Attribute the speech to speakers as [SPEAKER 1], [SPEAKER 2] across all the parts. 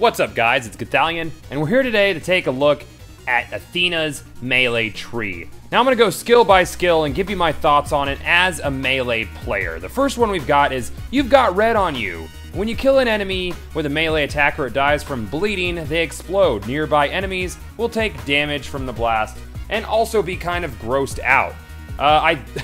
[SPEAKER 1] What's up guys, it's Gothalion, and we're here today to take a look at Athena's melee tree. Now I'm going to go skill by skill and give you my thoughts on it as a melee player. The first one we've got is, you've got red on you. When you kill an enemy with a melee attack or it dies from bleeding, they explode. Nearby enemies will take damage from the blast and also be kind of grossed out.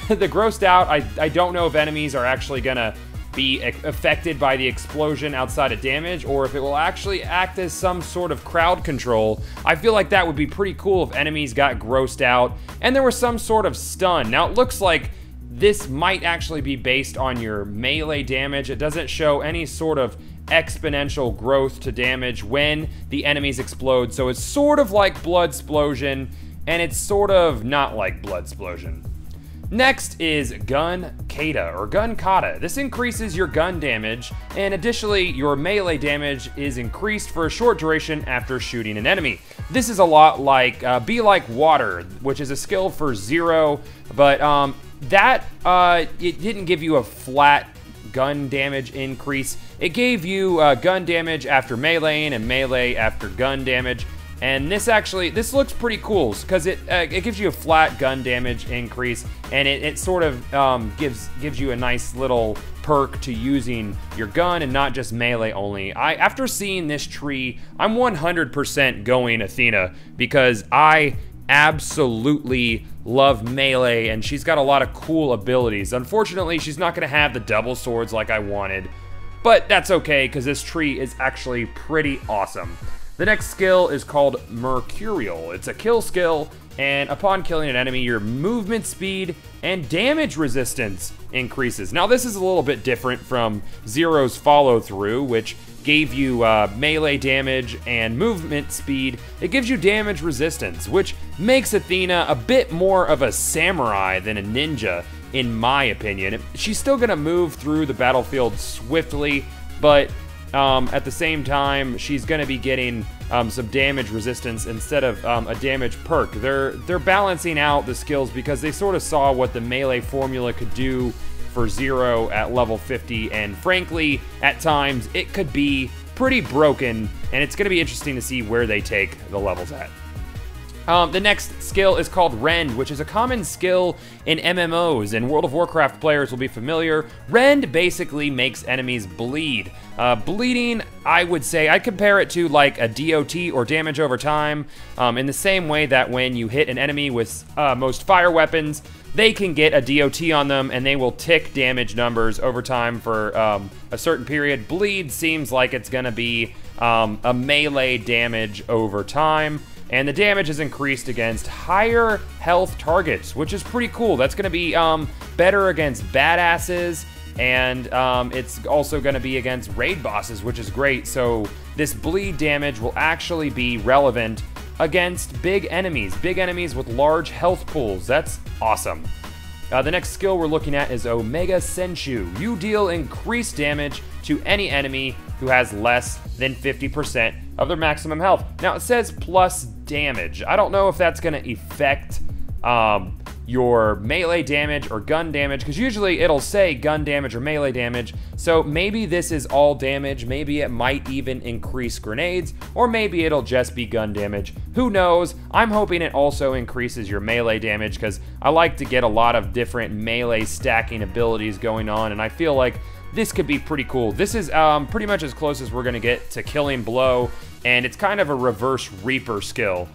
[SPEAKER 1] The grossed out, I don't know if enemies are actually going to be affected by the explosion outside of damage, or if it will actually act as some sort of crowd control. I feel like that would be pretty cool if enemies got grossed out and there was some sort of stun. Now it looks like this might actually be based on your melee damage. It doesn't show any sort of exponential growth to damage when the enemies explode, so it's sort of like Bloodsplosion, and it's sort of not like Bloodsplosion. Next is Gun Kata, or Gun Kata. This increases your gun damage, and additionally, your melee damage is increased for a short duration after shooting an enemy. This is a lot like Be Like Water, which is a skill for Zer0, but it didn't give you a flat gun damage increase. It gave you gun damage after meleeing and melee after gun damage. And this looks pretty cool because it gives you a flat gun damage increase, and it sort of gives you a nice little perk to using your gun and not just melee only. After seeing this tree, I'm 100% going Athena because I absolutely love melee, and she's got a lot of cool abilities. Unfortunately, she's not gonna have the double swords like I wanted, but that's okay because this tree is actually pretty awesome. The next skill is called Mercurial. It's a kill skill, and upon killing an enemy, your movement speed and damage resistance increases. Now this is a little bit different from Zer0's follow through, which gave you melee damage and movement speed. It gives you damage resistance, which makes Athena a bit more of a samurai than a ninja, in my opinion. She's still gonna move through the battlefield swiftly, but at the same time, she's going to be getting some damage resistance instead of a damage perk. They're balancing out the skills because they sort of saw what the melee formula could do for Zer0 at level 50, and frankly, at times, it could be pretty broken, and it's going to be interesting to see where they take the levels at. The next skill is called Rend, which is a common skill in MMOs, and World of Warcraft players will be familiar. Rend basically makes enemies bleed. Bleeding, I would say, I'd compare it to like a DOT, or damage over time, in the same way that when you hit an enemy with most fire weapons, they can get a DOT on them, and they will tick damage numbers over time for a certain period. Bleed seems like it's gonna be a melee damage over time. And the damage is increased against higher health targets, which is pretty cool. That's going to be better against badasses, and it's also going to be against raid bosses, which is great. So this bleed damage will actually be relevant against big enemies with large health pools. That's awesome. The next skill we're looking at is Omega Senshu. You deal increased damage to any enemy who has less than 50% of their maximum health. Now it says plus damage. I don't know if that's gonna affect your melee damage or gun damage, because usually it'll say gun damage or melee damage. So maybe this is all damage, maybe it might even increase grenades, or maybe it'll just be gun damage. Who knows? I'm hoping it also increases your melee damage, because I like to get a lot of different melee stacking abilities going on, and I feel like this could be pretty cool. This is pretty much as close as we're gonna get to Killing Blow, and it's kind of a reverse Reaper skill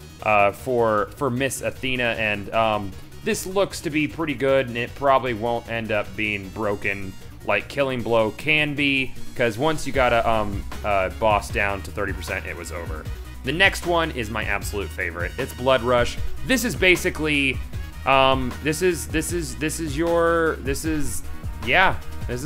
[SPEAKER 1] for Miss Athena, and this looks to be pretty good, and it probably won't end up being broken like Killing Blow can be, because once you got a boss down to 30%, it was over. The next one is my absolute favorite. It's Blood Rush. This is basically, this is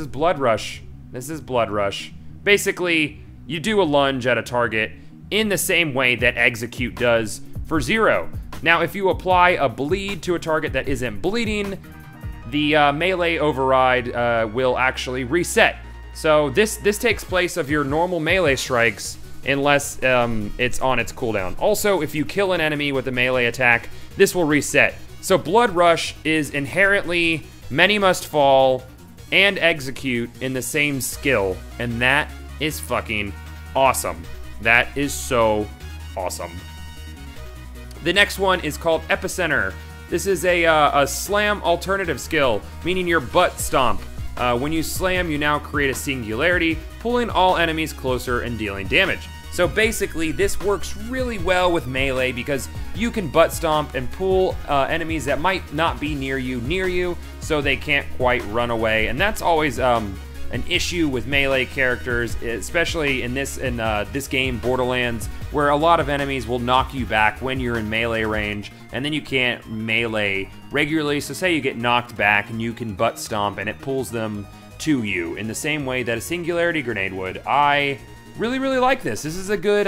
[SPEAKER 1] Blood Rush. This is Blood Rush. Basically, you do a lunge at a target in the same way that Execute does for Zer0. Now, if you apply a bleed to a target that isn't bleeding, the melee override will actually reset. So this takes place of your normal melee strikes unless it's on its cooldown. Also, if you kill an enemy with a melee attack, this will reset. So Blood Rush is inherently Many Must Fall and Execute in the same skill, and that is fucking awesome. That is so awesome. The next one is called Epicenter. This is a slam alternative skill, meaning your butt stomp. When you slam, you now create a singularity, pulling all enemies closer and dealing damage. So basically, this works really well with melee because you can butt stomp and pull enemies that might not be near you, so they can't quite run away. And that's always an issue with melee characters, especially in this game, Borderlands, where a lot of enemies will knock you back when you're in melee range, and then you can't melee regularly. So say you get knocked back and you can butt stomp and it pulls them to you in the same way that a singularity grenade would. I really like this. This is a good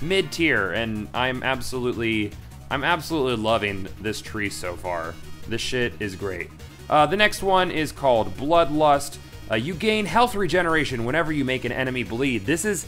[SPEAKER 1] mid tier, and I'm absolutely loving this tree so far. This shit is great. The next one is called Bloodlust. You gain health regeneration whenever you make an enemy bleed. This is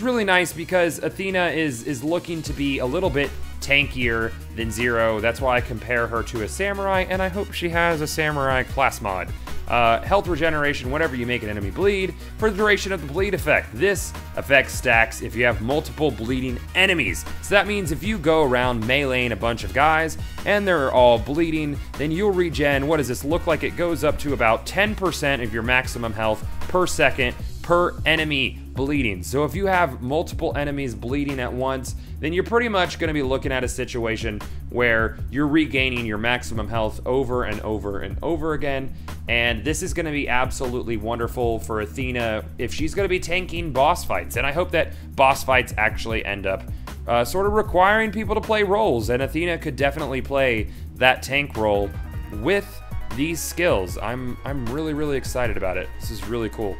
[SPEAKER 1] really nice because Athena is looking to be a little bit tankier than Zer0. That's why I compare her to a samurai, and I hope she has a samurai class mod. Health regeneration whenever you make an enemy bleed for the duration of the bleed effect. This effect stacks if you have multiple bleeding enemies. So that means if you go around meleeing a bunch of guys and they're all bleeding, then you'll regen. What does this look like? It goes up to about 10% of your maximum health per second per enemy bleeding. So if you have multiple enemies bleeding at once, then you're pretty much going to be looking at a situation where you're regaining your maximum health over and over and over again. And this is going to be absolutely wonderful for Athena if she's going to be tanking boss fights. And I hope that boss fights actually end up sort of requiring people to play roles. And Athena could definitely play that tank role with these skills. I'm really excited about it. This is really cool.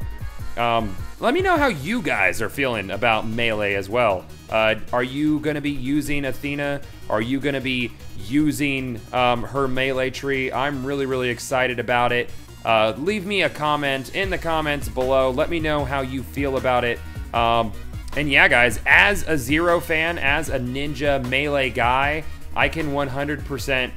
[SPEAKER 1] Let me know how you guys are feeling about melee as well. Are you going to be using Athena? Are you going to be using her melee tree? I'm really excited about it. Leave me a comment in the comments below. Let me know how you feel about it. And yeah, guys, as a Zer0 fan, as a ninja melee guy, I can 100%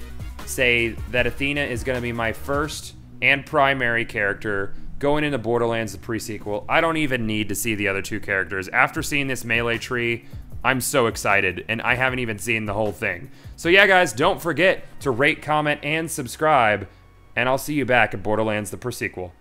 [SPEAKER 1] say that Athena is going to be my first and primary character going into Borderlands, the pre-sequel. I don't even need to see the other two characters. After seeing this melee tree, I'm so excited, and I haven't even seen the whole thing. So yeah, guys, don't forget to rate, comment, and subscribe, and I'll see you back at Borderlands, the pre-sequel.